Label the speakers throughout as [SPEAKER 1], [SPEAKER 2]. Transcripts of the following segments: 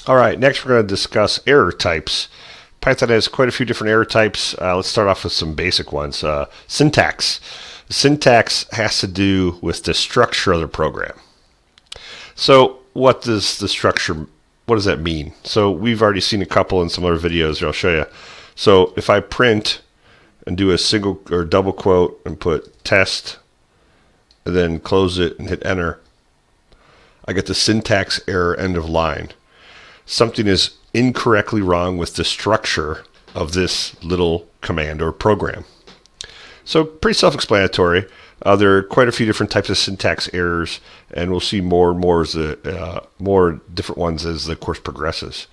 [SPEAKER 1] All right, next we're going to discuss error types. Python has quite a few different error types. Let's start off with some basic ones. Syntax. Syntax has to do with the structure of the program. So what does the structure, what does that mean? So we've already seen a couple in some other videos here. I'll show you. So if I print and do a single or double quote and put test and then close it and hit enter, I get the syntax error end of line. Something is incorrectly wrong with the structure of this little command or program. So pretty self-explanatory. There are quite a few different types of syntax errors, and we'll see more and more as more different ones as the course progresses.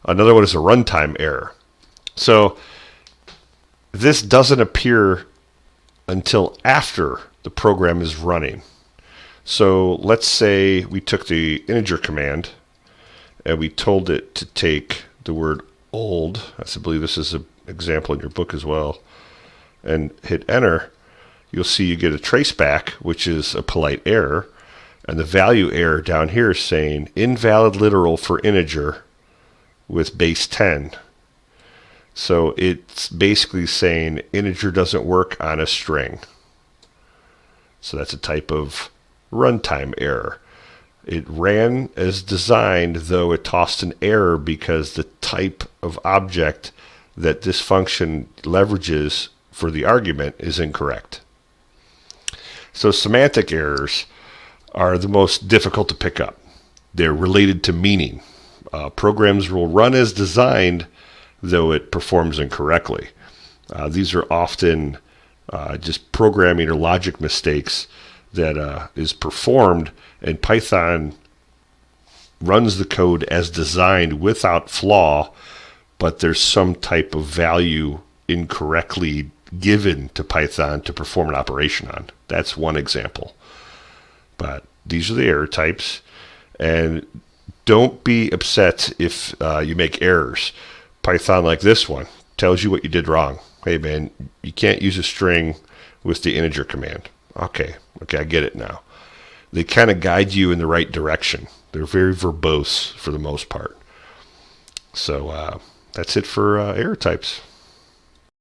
[SPEAKER 1] Another one is a runtime error. So this doesn't appear until after the program is running. So let's say we took the integer command and we told it to take the word old, I believe this is an example in your book as well, and hit enter. You'll see you get a traceback, which is a polite error, and the value error down here is saying invalid literal for integer with base 10. So it's basically saying integer doesn't work on a string. So that's a type of runtime error. It ran as designed, though it tossed an error because the type of object that this function leverages for the argument is incorrect. So semantic errors are the most difficult to pick up. They're related to meaning. Programs will run as designed, though it performs incorrectly. These are often just programming or logic mistakes that is performed, and Python runs the code as designed without flaw, but there's some type of value incorrectly given to Python to perform an operation on. That's one example. But these are the error types, and don't be upset if you make errors. Python, like this one, tells you what you did wrong. Hey man, you can't use a string with the integer command. Okay, I get it now. They kind of guide you in the right direction. They're very verbose for the most part. So that's it for error types.